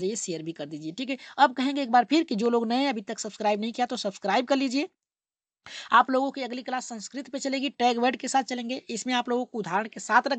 ये शेयर भी कर दीजिए, ठीक है। अब कहेंगे एक बार फिर कि जो लोग नए हैं अभी तक सब्सक्राइब नहीं किया तो सब्सक्राइब कर लीजिए। आप लोगों की अगली क्लास संस्कृत पे चलेगी, टैग वर्ड के साथ चलेंगे। इसमें आप लोगों को उदाहरण के साथ रख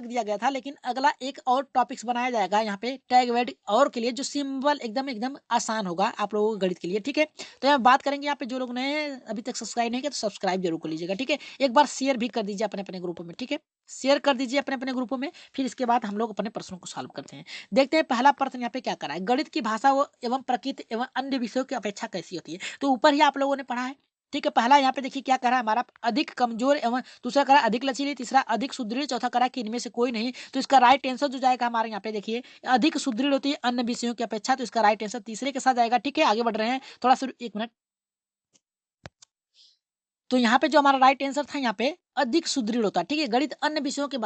दिया गया था, लेकिन अगला एक और टॉपिक्स बनाया जाएगा यहाँ पे टैग वर्ड और के लिए, जो सिंपल एकदम एकदम आसान होगा आप लोगों को गणित के लिए, ठीक है। तो यहाँ बात करेंगे, यहाँ पे जो लोग नए हैं अभी तक सब्सक्राइब नहीं किया तो सब्सक्राइब जरूर कर लीजिएगा, ठीक है। एक बार शेयर भी कर दीजिए अपने अपने ग्रुपों में, ठीक है। शेयर कर दीजिए अपने अपने ग्रुपों में। फिर इसके बाद हम लोग अपने प्रश्नों को सॉल्व करते हैं। देखते हैं पहला प्रश्न यहाँ पे क्या करा है, गणित की भाषा एवं प्रकृति एवं अन्य विषयों की अपेक्षा कैसी होती है। तो ऊपर ही आप लोगों ने पढ़ा है, ठीक है। पहला यहाँ पे देखिए क्या करा है हमारा, अधिक कमजोर एवं दूसरा करा अधिक लचीली, तीसरा अधिक सुदृढ़, चौथा करा कि इनमें से कोई नहीं। तो इसका राइट आंसर जो जाएगा हमारे यहाँ पे देखिए, अधिक सुदृढ़ होती है अन्य विषयों की अपेक्षा, तो इसका राइट आंसर तीसरे के साथ जाएगा, ठीक है। आगे बढ़ रहे हैं थोड़ा सा, एक मिनट। तो यहाँ पे जो हमारा राइट आंसर था, यहाँ पे अधिक सुदृढ़ होता है, ठीक है। गणित अन्य विषयों के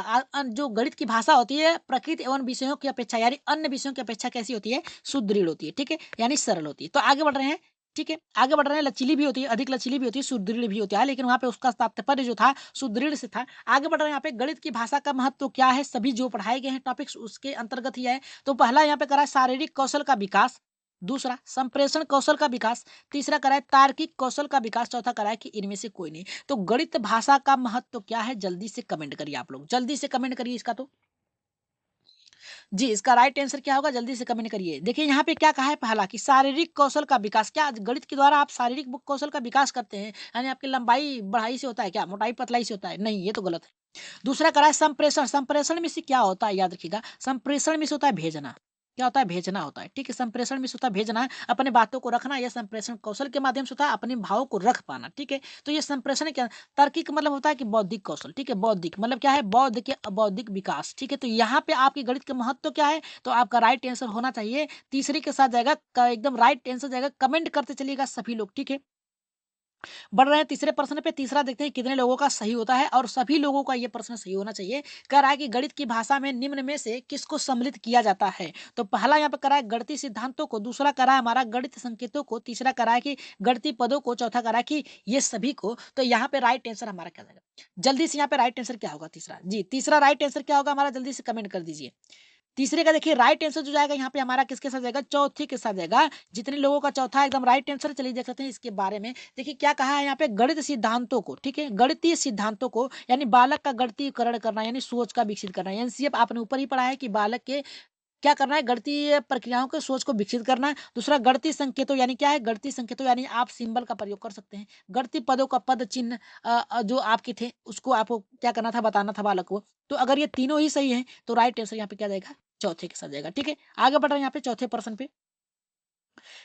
जो गणित की भाषा होती है प्रकृति एवं विषयों की अपेक्षा, यानी अन्य विषयों की अपेक्षा कैसी होती है, सुदृढ़ होती है, ठीक है, यानी सरल होती है। तो आगे बढ़ रहे हैं, ठीक है। आगे बढ़ रहे हैं, लचीली भी होती है, अधिक लचीली भी होती है, सुदृढ़ भी होती है, लेकिन वहां पे उसका तात्पर्य जो था सुदृढ़ से था। आगे बढ़ रहे हैं, यहाँ पे गणित की भाषा का महत्व क्या है, सभी जो पढ़ाए गए हैं टॉपिक्स उसके अंतर्गत ही है। तो पहला यहाँ पे करा शारीरिक कौशल का विकास, दूसरा संप्रेषण कौशल का विकास, तीसरा कराए तार्किक कौशल का विकास, चौथा कराए कि इनमें से कोई नहीं। तो गणित भाषा का महत्व क्या है, जल्दी से कमेंट करिए आप लोग, जल्दी से कमेंट करिए इसका। तो जी, इसका राइट आंसर क्या होगा, जल्दी से कमेंट करिए। देखिए यहाँ पे क्या कहा है, पहला कि शारीरिक कौशल का विकास। क्या गणित के द्वारा आप शारीरिक कौशल का विकास करते हैं, यानी आपकी लंबाई बढ़ाई से होता है क्या, मोटाई पतलाई से होता है, नहीं, ये तो गलत है। दूसरा करा है संप्रेषण, संप्रेषण में से क्या होता है, याद रखिएगा, संप्रेषण में से होता है भेजना। क्या होता है, भेजना होता है, ठीक है। संप्रेषण में से होता है भेजना, अपने बातों को रखना, यह संप्रेषण कौशल के माध्यम से होता है, अपने भावों को रख पाना, ठीक है। तो ये संप्रेषण क्या, तार्किक मतलब होता है कि बौद्धिक कौशल, ठीक है। बौद्धिक मतलब क्या है, बौद्ध के बौद्धिक विकास, ठीक है। तो यहाँ पे आपकी गणित का महत्व क्या है, तो आपका राइट आंसर होना चाहिए तीसरे के साथ जाएगा, एकदम राइट आंसर जाएगा। कमेंट करते चलिएगा सभी लोग, ठीक है। बढ़ रहे हैं तीसरे प्रश्न पे, तीसरा देखते हैं कितने लोगों का सही होता है, और सभी लोगों का ये प्रश्न सही होना चाहिए। कह रहा है कि गणित की भाषा में निम्न में से किसको सम्मिलित किया जाता है। तो पहला यहाँ पे करा है गणितीय सिद्धांतों को, दूसरा करा है हमारा गणित संकेतों को, तीसरा करा है कि गणितीय पदों को, चौथा करा है कि ये सभी को। तो यहाँ पे राइट आंसर हमारा क्या जाएगा, जल्दी से यहाँ पे राइट आंसर क्या होगा, तीसरा जी, तीसरा राइट आंसर क्या होगा हमारा, जल्दी से कमेंट कर दीजिए। तीसरे का देखिए राइट आंसर जो जाएगा यहाँ पे हमारा किसके साथ जाएगा, चौथे के साथ जाएगा। जितने लोगों का चौथा एकदम राइट आंसर, चलिए देख सकते हैं इसके बारे में। देखिए क्या कहा है यहाँ पे, गणित सिद्धांतों को, ठीक है, गणितीय सिद्धांतों को, यानी बालक का गणितीयकरण करना, यानी सोच का विकसित करना। एनसीएफ आपने ऊपर ही पढ़ा है कि बालक के क्या करना है, गणितीय प्रक्रियाओं के सोच को विकसित करना है। दूसरा गणितीय संकेतों, यानी क्या है, गणितीय संकेतों यानी आप सिंबल का प्रयोग कर सकते हैं। गणितीय पदों का पद चिन्ह जो आपके थे उसको आपको क्या करना था, बताना था बालक को। तो अगर ये तीनों ही सही है तो राइट आंसर यहाँ पे क्या जाएगा, चौथे के साथ जाएगा, ठीक है। आगे बढ़ रहे हैं यहाँ पे चौथे प्रश्न पे।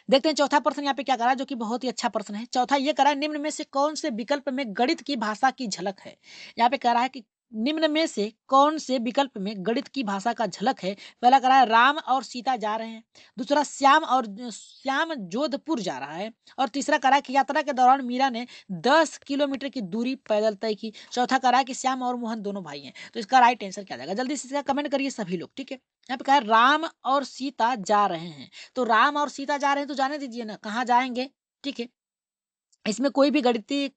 देखते हैं चौथा प्रश्न यहाँ पे क्या करा है, जो कि बहुत ही अच्छा प्रश्न है। चौथा ये करा है, निम्न में से कौन से विकल्प में गणित की भाषा की झलक है। यहाँ पे कह रहा है कि निम्न में से कौन से विकल्प में गणित की भाषा का झलक है। पहला कह रहा है राम और सीता जा रहे हैं, दूसरा श्याम जोधपुर जा रहा है, और तीसरा कह रहा है कि यात्रा के दौरान मीरा ने 10 किलोमीटर की दूरी पैदल तय की, चौथा कह रहा है कि श्याम और मोहन दोनों भाई हैं। तो इसका राइट आंसर क्या जाएगा, जल्दी से इसका कमेंट करिए सभी लोग, ठीक है। यहाँ पे कहा है राम और सीता जा रहे हैं। तो राम और सीता जा रहे हैं तो जाने दीजिए ना, कहाँ जाएंगे, ठीक है। इसमें कोई भी गणितीय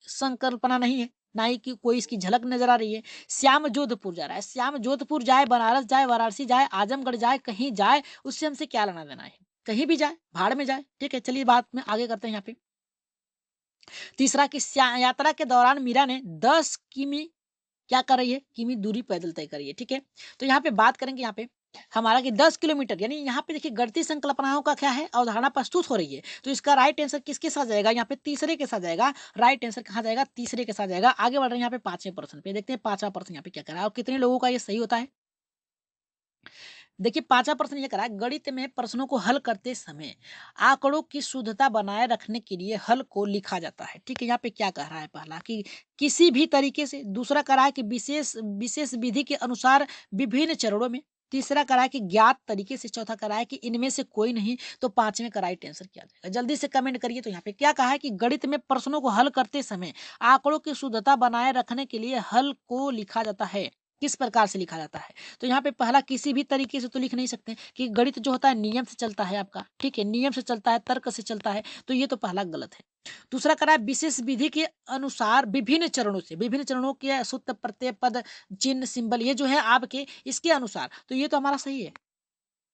संकल्पना नहीं है, ना ही कि कोई इसकी झलक नजर आ रही है। श्याम जोधपुर जा रहा है, श्याम जोधपुर जाए, बनारस जाए, वाराणसी जाए, आजमगढ़ जाए, कहीं जाए, उससे हमसे क्या लेना देना है, कहीं भी जाए, भाड़ में जाए, ठीक है। चलिए बात में आगे करते हैं यहाँ पे। तीसरा कि यात्रा के दौरान मीरा ने 10 किमी क्या कर रही है, किमी दूरी पैदल तय करी है, ठीक है। तो यहाँ पे बात करेंगे, यहाँ पे हमारा कि 10 किलोमीटर, यानी यहाँ पे देखिए गणितीय संकल्पनाओं का क्या है, अवधारणा प्रस्तुत हो रही है। तो इसका राइट आंसर किसके साथ जाएगा, यहाँ पे तीसरे के साथ जाएगा। राइट आंसर कहाँ जाएगा, तीसरे के साथ जाएगा। आगे बढ़ रहे हैं यहाँ पे पांचवें प्रश्न पे, देखते हैं पांचवा प्रश्न यहाँ पे क्या करा है और कितने लोगों का ये सही होता है। देखिए पांचवा प्रश्न ये करा है, गणित में प्रश्नों को हल करते समय आंकड़ों की शुद्धता बनाए रखने के लिए हल को लिखा जाता है, ठीक है। यहाँ पे क्या कह रहा है, पहला कि किसी भी तरीके से, दूसरा कह रहा है कि विशेष विशेष विधि के अनुसार विभिन्न चरणों में, तीसरा करा है कि ज्ञात तरीके से, चौथा करा है कि इनमें से कोई नहीं। तो पांचवें का राइट आंसर क्या जाएगा, जल्दी से कमेंट करिए। तो यहाँ पे क्या कहा है कि गणित में प्रश्नों को हल करते समय आंकड़ों की शुद्धता बनाए रखने के लिए हल को लिखा जाता है। किस प्रकार से लिखा जाता है, तो यहाँ पे पहला किसी भी तरीके से तो लिख नहीं सकते कि गणित जो होता है नियम से चलता है आपका, ठीक है, नियम से चलता है, तर्क से चलता है। तो ये तो पहला गलत है। दूसरा करा है विशेष विधि के अनुसार विभिन्न चरणों के सूत्र प्रत्यय पद चिन्ह सिंबल ये जो है आपके इसके अनुसार, तो ये तो हमारा सही है।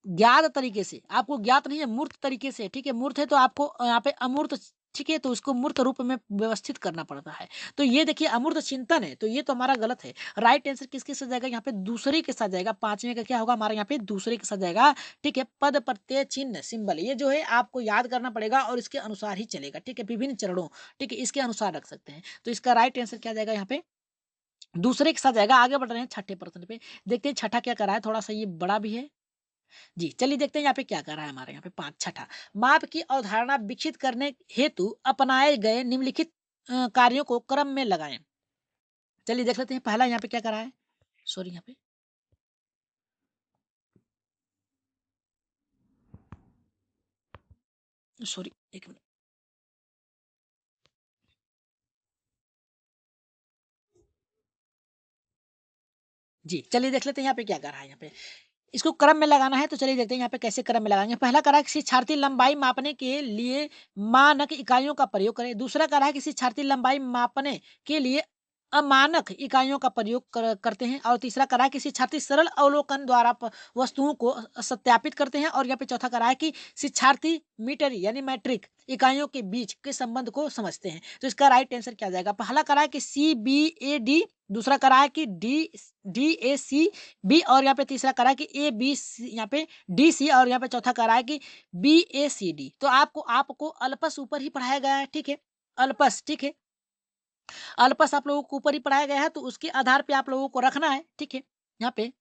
ज्ञात तरीके से, आपको ज्ञात नहीं है मूर्त तरीके से, ठीक है, मूर्त है तो आपको यहाँ पे अमूर्त, ठीक है, तो उसको मूर्त रूप में व्यवस्थित करना पड़ता है। तो ये देखिए अमूर्त चिंतन है, तो ये तो हमारा गलत है। राइट आंसर किसके साथ जाएगा, यहाँ पे दूसरे के साथ जाएगा। पांचवें का क्या होगा हमारा, यहाँ पे दूसरे के साथ जाएगा, ठीक है। पद प्रत्यय चिन्ह सिंबल ये जो है आपको याद करना पड़ेगा और इसके अनुसार ही चलेगा, ठीक है, विभिन्न चरणों, ठीक है, इसके अनुसार रख सकते हैं। तो इसका राइट आंसर क्या जाएगा, यहाँ पे दूसरे के साथ जाएगा। आगे बढ़ रहे हैं छठे प्रश्न पे, देखते हैं छठा क्या करा है, थोड़ा सा ये बड़ा भी है जी। चलिए देखते हैं यहाँ पे क्या कर रहा है हमारे यहाँ पे पांच छठा। माप की अवधारणा विकसित करने हेतु अपनाए गए निम्नलिखित कार्यों को क्रम में लगाएं। चलिए देख लेते हैं पहला यहाँ पे क्या कर रहा है, सॉरी यहाँ पे सॉरी एक मिनट जी। चलिए देख लेते हैं यहाँ पे क्या कर रहा है, यहाँ पे इसको क्रम में लगाना है। तो चलिए देखते हैं यहाँ पे कैसे क्रम में लगाएंगे। पहला करा है कि शिक्षार्थी लंबाई मापने के लिए मानक इकाइयों का प्रयोग करें। दूसरा करा है कि शिक्षार्थी लंबाई मापने के लिए अमानक इकाइयों का प्रयोग करते हैं। और तीसरा करा है कि शिक्षार्थी सरल अवलोकन द्वारा वस्तुओं को सत्यापित करते हैं। और यहाँ पे चौथा करा है कि शिक्षार्थी मीटर यानी मैट्रिक इकाइयों के बीच के संबंध को समझते हैं। तो इसका राइट आंसर क्या जाएगा, पहला करा है कि CBAD, दूसरा करा है कि DAC B, और यहाँ पे तीसरा करा है कि ABC, यहाँ पे DC, और यहाँ पे चौथा करा है कि BACD। तो आपको आपको अल्पस ऊपर ही पढ़ाया गया है, ठीक है, अल्पस, ठीक है, अल्पस आप लोगों को ऊपर ही पढ़ाया गया है, तो उसके आधार पे आप लोगों को रखना है, ठीक है। यहाँ पे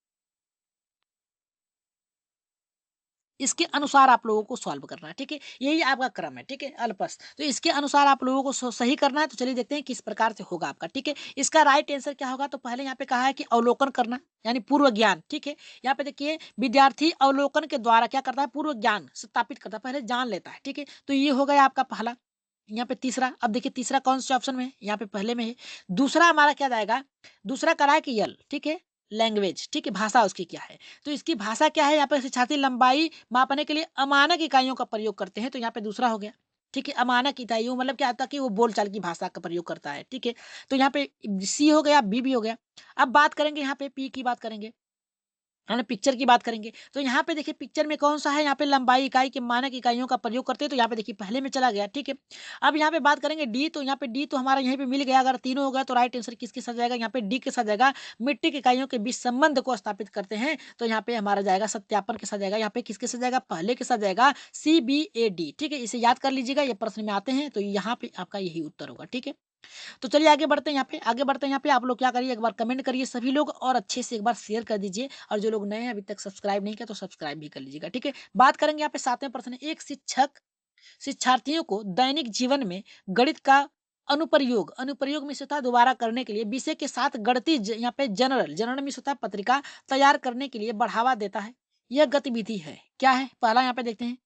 इसके अनुसार आप लोगों को सॉल्व करना है, ठीक है, यही आपका क्रम है, ठीक है, अल्पस। तो इसके अनुसार आप लोगों को सही करना है। तो चलिए देखते हैं किस प्रकार से होगा आपका, ठीक है। इसका राइट आंसर क्या होगा, तो पहले यहाँ पे कहा है कि अवलोकन करना यानी पूर्व ज्ञान, ठीक है। यहाँ पे देखिए विद्यार्थी अवलोकन के द्वारा क्या करता है, पूर्व ज्ञान स्थापित करता है, पहले जान लेता है, ठीक है। तो ये हो गया आपका पहला। यहाँ पे तीसरा, अब देखिए तीसरा कौन से ऑप्शन में है, यहाँ पे पहले में है। दूसरा हमारा क्या जाएगा, दूसरा करा है कि यल, ठीक है, लैंग्वेज, ठीक है, भाषा उसकी क्या है। तो इसकी भाषा क्या है, यहाँ पे छाती लंबाई मापने के लिए अमानक इकाइयों का प्रयोग करते हैं। तो यहाँ पे दूसरा हो गया, ठीक है। अमानक इकाइयों मतलब क्या होता है कि वो बोलचाल की भाषा का प्रयोग करता है, ठीक है। तो यहाँ पे सी हो गया, बी भी हो गया। अब बात करेंगे यहाँ पे पी की बात करेंगे, हमने पिक्चर की बात करेंगे। तो यहाँ पे देखिए पिक्चर में कौन सा है, यहाँ पे लंबाई इकाई के मानक इकाइयों का प्रयोग करते हैं। तो यहाँ पे देखिए पहले में चला गया, ठीक है। अब यहाँ पे बात करेंगे डी, तो यहाँ पे डी तो हमारा यहीं पे मिल गया। अगर तीनों हो गया तो राइट आंसर किसके साथ जाएगा, यहाँ पे डी के साथ जाएगा। मीट्रिक इकाइयों के बीच संबंध को स्थापित करते हैं। तो यहाँ पे हमारा जाएगा सत्यापन के साथ जाएगा। यहाँ पे किसके साथ जाएगा, पहले के साथ जाएगा, CBAD, ठीक है। इसे याद कर लीजिएगा, ये प्रश्न में आते हैं। तो यहाँ पे आपका यही उत्तर होगा, ठीक है। तो चलिए आगे बढ़ते हैं, यहाँ पे आगे बढ़ते हैं। यहाँ पे आप लोग क्या करिए, एक बार कमेंट करिए सभी लोग, और अच्छे से एक बार शेयर कर दीजिए। और जो लोग नए हैं अभी तक सब्सक्राइब नहीं किया तो सब्सक्राइब भी कर लीजिएगा, ठीक है। बात करेंगे यहाँ पे सातवें प्रश्न, एक शिक्षक शिक्षार्थियों को दैनिक जीवन में गणित का अनुप्रयोग अनुप्रयोग में स्वतः दोबारा करने के लिए विषय के साथ गणितीय यहाँ पे जनरल जनरल में स्वतः पत्रिका तैयार करने के लिए बढ़ावा देता है। यह गतिविधि है क्या है, पहला यहाँ पे देखते हैं।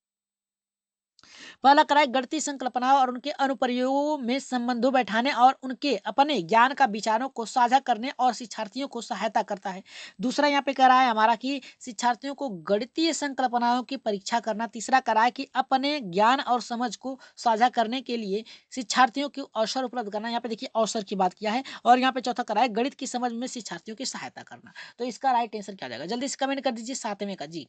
पहला करा है गणितीय संकल्पनाओं और उनके अनुप्रयोगों में संबंधों बैठाने और उनके अपने ज्ञान का विचारों को साझा करने और शिक्षार्थियों को सहायता करता है। दूसरा यहाँ पे करा है हमारा कि शिक्षार्थियों को गणितीय संकल्पनाओं की परीक्षा करना। तीसरा करा है कि अपने ज्ञान और समझ को साझा करने के लिए शिक्षार्थियों को अवसर उपलब्ध करना। यहाँ पे देखिए अवसर की बात किया है। और यहाँ पे चौथा करा है गणित की समझ में शिक्षार्थियों की सहायता करना। तो इसका राइट आंसर क्या जाएगा, जल्दी से कमेंट कर दीजिए सातवें का जी।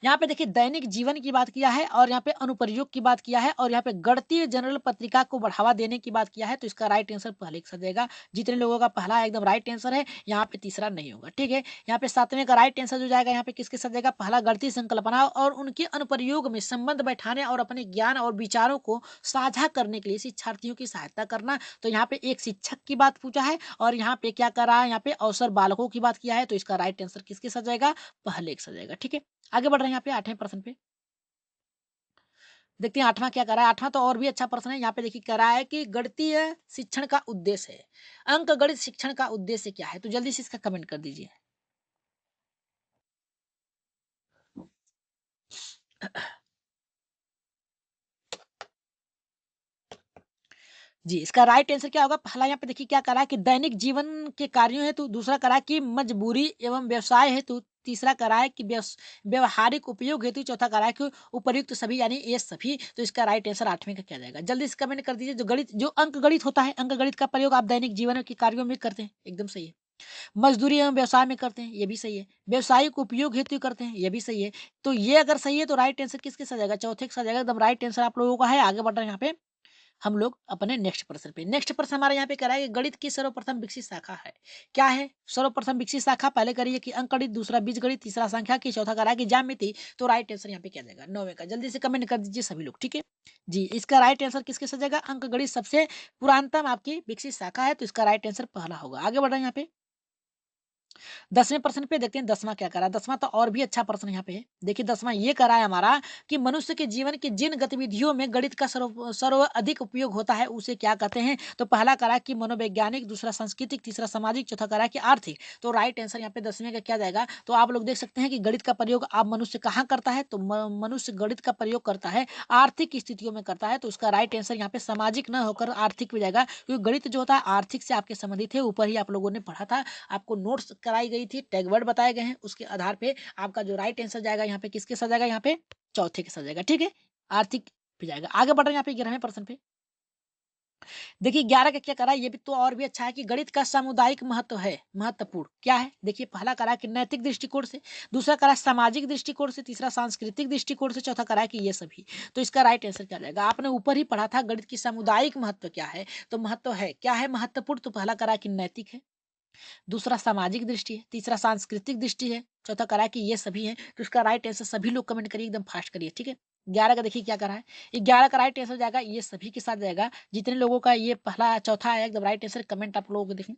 यहाँ पे देखिए दैनिक जीवन की बात किया है, और यहाँ पे अनुप्रयोग की बात किया है, और यहाँ पे गणितीय जनरल पत्रिका को बढ़ावा देने की बात किया है। तो इसका राइट आंसर पहले के साथ जाएगा। जितने लोगों का पहला एकदम राइट आंसर है, यहाँ पे तीसरा नहीं होगा, ठीक है। यहाँ पे सातवें का राइट आंसर जो जाएगा, यहाँ पे किसके साथ जाएगा, पहला गणितीय संकल्पना और उनके अनुप्रयोग में संबंध बैठाने और अपने ज्ञान और विचारों को साझा करने के लिए शिक्षार्थियों की सहायता करना। तो यहाँ पे एक शिक्षक की बात पूछा है, और यहाँ पे क्या कर रहा है, यहाँ पे अवसर बालकों की बात किया है। तो इसका राइट आंसर किसके साथ जाएगा, पहले के साथ जाएगा, ठीक है। आगे बढ़ रहे हैं यहाँ पे आठवें प्रश्न पे, देखते हैं आठवां क्या कर रहा है। आठवां तो और भी अच्छा प्रश्न है। यहाँ पे देखिए कह रहा है कि गणितीय शिक्षण का उद्देश्य है, अंक गणित शिक्षण का उद्देश्य क्या है। तो जल्दी से इसका कमेंट कर दीजिए। जी, इसका राइट आंसर क्या होगा? पहला यहाँ पे देखिए क्या करा है कि दैनिक जीवन के कार्यों हेतु, दूसरा करा है कि मजबूरी एवं व्यवसाय हेतु, तीसरा करा है कि व्यवहारिक उपयोग हेतु, चौथा करा है कि उपर्युक्त सभी, यानी ये सभी। तो इसका राइट आंसर 8वें का क्या जाएगा? जल्दी से कमेंट कर दीजिए। जो अंक गणित होता है, अंक गणित का प्रयोग आप दैनिक जीवन के कार्यों में करते हैं, एकदम सही है। मजदूरी एवं व्यवसाय में करते हैं, ये भी सही है। व्यावसायिक उपयोग हेतु करते हैं, ये भी सही है। तो ये अगर सही है तो राइट आंसर किसके साथ जाएगा? चौथे के साथ जाएगा। एकदम राइट आंसर आप लोगों का है। आगे बढ़ रहे हैं यहाँ पे हम लोग अपने नेक्स्ट प्रश्न पे। नेक्स्ट प्रश्न हमारे यहाँ पे कह रहा है कि गणित की सर्वप्रथम विकसित शाखा है। क्या है सर्वप्रथम विकसित शाखा? पहले करिए कि अंक गणित, दूसरा बीज गणित, तीसरा संख्या की, चौथा करा है कि ज्यामिति। तो राइट आंसर यहाँ पे क्या जाएगा? 9वें का। जल्दी से कमेंट कर दीजिए सभी लोग, ठीक है जी। इसका राइट आंसर किसके साथ जाएगा? अंक गणित सबसे पुरानतम आपकी विकसित शाखा है, तो इसका राइट आंसर पहला होगा। आगे बढ़ रहे हैं यहाँ पे 10वें प्रश्न पे देखते हैं 10वां क्या करा है। 10वां तो और भी अच्छा प्रश्न यहाँ पे है। देखिए 10वां ये करा है हमारा कि मनुष्य के जीवन की जिन गतिविधियों में गणित का सर्व अधिक उपयोग होता है उसे क्या कहते हैं? तो पहला करा कि मनोवैज्ञानिक, दूसरा सांस्कृतिक, तीसरा सामाजिक, चौथा करा कि आर्थिक। तो राइट आंसर यहाँ पे 10वें का क्या जाएगा? तो आप लोग देख सकते हैं कि गणित का प्रयोग आप मनुष्य कहाँ करता है? तो मनुष्य गणित का प्रयोग करता है आर्थिक स्थितियों में करता है। तो उसका राइट आंसर यहाँ पे सामाजिक न होकर आर्थिक हो जाएगा, क्योंकि गणित जो होता है आर्थिक से आपके संबंधित है। ऊपर ही आप लोगों ने पढ़ा था, आपको नोट्स कराई गई थी, टैग वर्ड बताए गए हैं, उसके आधार पे आपका जो राइट आंसर जाएगा यहाँ पे किसके साथ जाएगा? यहाँ पे चौथे के साथ जाएगा, ठीक है। आर्थिक पे जाएगा। आगे बढ़ रहे हैं यहाँ पे 11वें प्रश्न पे। देखिए 11 का क्या करा है, ये भी तो और भी अच्छा है कि गणित का सामुदायिक महत्व है, महत्वपूर्ण क्या है? देखिए पहला करा है कि नैतिक दृष्टिकोण से, दूसरा करा है सामाजिक दृष्टिकोण से, तीसरा सांस्कृतिक दृष्टिकोण से, चौथा करा है कि ये सभी। तो इसका राइट आंसर क्या जाएगा? आपने ऊपर ही पढ़ा था गणित की सामुदायिक महत्व क्या है, तो महत्व है क्या है महत्वपूर्ण? तो पहला करा है कि नैतिक है, दूसरा सामाजिक दृष्टि है, तीसरा सांस्कृतिक दृष्टि है, चौथा करा है कि ये सभी हैं। तो इसका राइट आंसर सभी लोग कमेंट करिए, एकदम फास्ट करिए, ठीक है। 11 का देखिए क्या करा है, 11 का राइट आंसर जाएगा ये सभी के साथ जाएगा। जितने लोगों का ये पहला चौथा है एकदम राइट आंसर, कमेंट आप लोगों को देखें।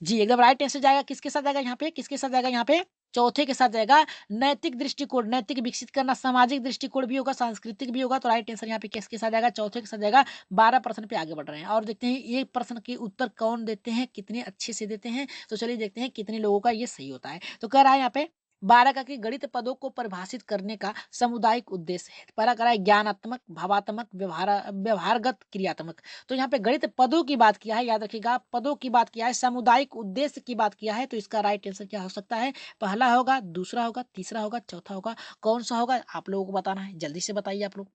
जी, एकदम राइट आंसर जाएगा किसके साथ जाएगा यहाँ पे? किसके साथ जाएगा यहाँ पे? चौथे के साथ जाएगा। नैतिक दृष्टिकोण, नैतिक विकसित करना, सामाजिक दृष्टिकोण भी होगा, सांस्कृतिक भी होगा। तो राइट आंसर यहाँ पे किसके साथ जाएगा? चौथे के साथ जाएगा। 12 प्रश्न पे आगे बढ़ रहे हैं और देखते हैं ये प्रश्न के उत्तर कौन देते हैं, कितने अच्छे से देते हैं। तो चलिए देखते हैं कितने लोगों का ये सही होता है। तो कह रहा है यहाँ पे 12 का कि गणित पदों को परिभाषित करने का सामुदायिक उद्देश्य है। पहला कह रहा है ज्ञानात्मक, भावात्मक, व्यवहारगत, क्रियात्मक। तो यहाँ पे गणित पदों की बात किया है, याद रखिएगा पदों की बात किया है, सामुदायिक उद्देश्य की बात किया है। तो इसका राइट आंसर क्या हो सकता है? पहला होगा, दूसरा होगा, तीसरा होगा, चौथा होगा। कौन सा होगा आप लोगों को बताना है, जल्दी से बताइए आप लोग।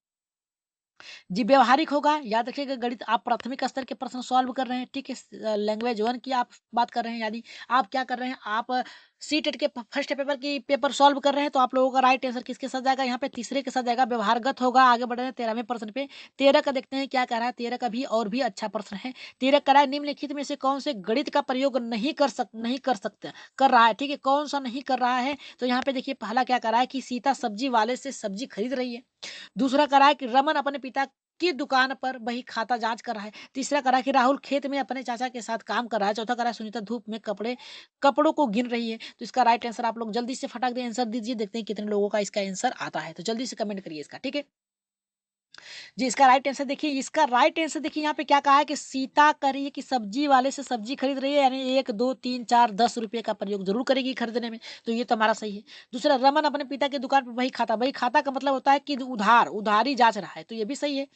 जी, व्यवहारिक होगा। याद रखिएगा गणित आप प्राथमिक स्तर के प्रश्न सॉल्व कर रहे हैं, ठीक है। लैंग्वेज 1 की आप बात कर रहे हैं, यानी आप क्या कर रहे हैं, आप सीटेट के फर्स्ट पेपर की पेपर सॉल्व कर रहे हैं। तो आप लोगों का राइट आंसर किसके साथ जाएगा? यहाँ पे तीसरे के साथ जाएगा, व्यवहारगत होगा। आगे बढ़ रहे हैं 13वें प्रश्न पे। 13 का देखते हैं क्या कह रहा है। 13 का भी और भी अच्छा प्रश्न है। 13 कह रहा है निम्नलिखित में से कौन से गणित का प्रयोग नहीं कर सकते कर रहा है, ठीक है। कौन सा नहीं कर रहा है? तो यहाँ पे देखिए पहला क्या कर रहा है कि सीता सब्जी वाले से सब्जी खरीद रही है। दूसरा करा है कि रमन अपने पिता की दुकान पर वही खाता जांच कर रहा है। तीसरा करा कि राहुल खेत में अपने चाचा के साथ काम कर रहा है। चौथा करा सुनीता धूप में कपड़ों को गिन रही है। तो इसका राइट आंसर आप लोग जल्दी से फटाक दे आंसर दीजिए, देखते हैं कितने लोगों का इसका आंसर आता है। तो जल्दी से कमेंट करिए इसका, ठीक है जी। इसका राइट आंसर देखिए, इसका राइट आंसर देखिए यहाँ पे क्या कहा है कि सीता कह रही है कि सब्जी वाले से सब्जी खरीद रही है, यानी 1 2 3 4 10 रुपए का प्रयोग जरूर करेगी खरीदने में। तो ये तो हमारा सही है। दूसरा, रमन अपने पिता की दुकान पर वही खाता का मतलब होता है कि उधारी जांच रहा है, तो ये भी सही है।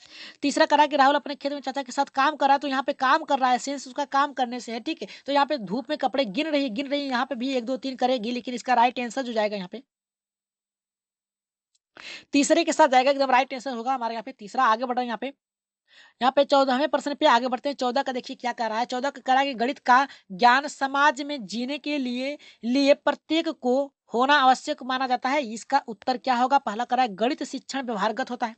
तीसरा करा कि राहुल अपने खेत में चाचा के साथ काम कर रहा है, तो यहाँ पे काम कर रहा है सेंस उसका काम करने से है, ठीक है। तो यहाँ पे धूप में कपड़े गिन रही है, यहाँ पे भी 1 2 3 करेगी, लेकिन इसका राइट आंसर जो जाएगा यहाँ पे तीसरे के साथ जाएगा, एकदम राइट आंसर होगा हमारे यहाँ पे तीसरा। आगे बढ़ रहे हैं यहाँ पे 14वें प्रश्न पे आगे बढ़ते हैं। 14 का देखिए क्या कर रहा है। 14 का कह रहा है कि गणित का ज्ञान समाज में जीने के लिए प्रत्येक को होना आवश्यक माना जाता है। इसका उत्तर क्या होगा? पहला करा है गणित शिक्षण व्यवहारगत होता है।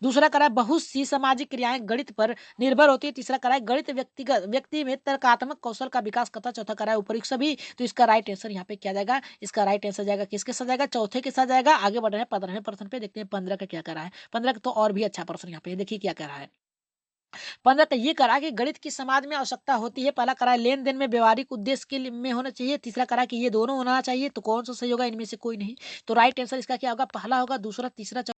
दूसरा करा है बहुत सी सामाजिक क्रियाएं गणित पर निर्भर होती है। तीसरा करा है गणित व्यक्ति में तर्कात्मक कौशल का विकास करता है। चौथा करा है उपयुक्त सभी। तो इसका राइट आंसर यहाँ पे क्या जाएगा? इसका राइट आंसर जाएगा किसके साथ जाएगा? चौथे के साथ जाएगा। आगे बढ़ रहे हैं 15वें प्रश्न पे, देखते हैं 15 का क्या करा है। 15 का तो और भी अच्छा प्रश्न यहाँ पे देखिए क्या कह रहा है। 15 तो ये करा कि गणित की समाज में आवश्यकता होती है। पहला करा लेन देन में व्यवहारिक उद्देश्य के लिए में होना चाहिए। तीसरा करा कि ये दोनों होना चाहिए। तो कौन सा सही होगा? इनमें से कोई नहीं। तो राइट आंसर इसका क्या होगा? पहला होगा, दूसरा, तीसरा,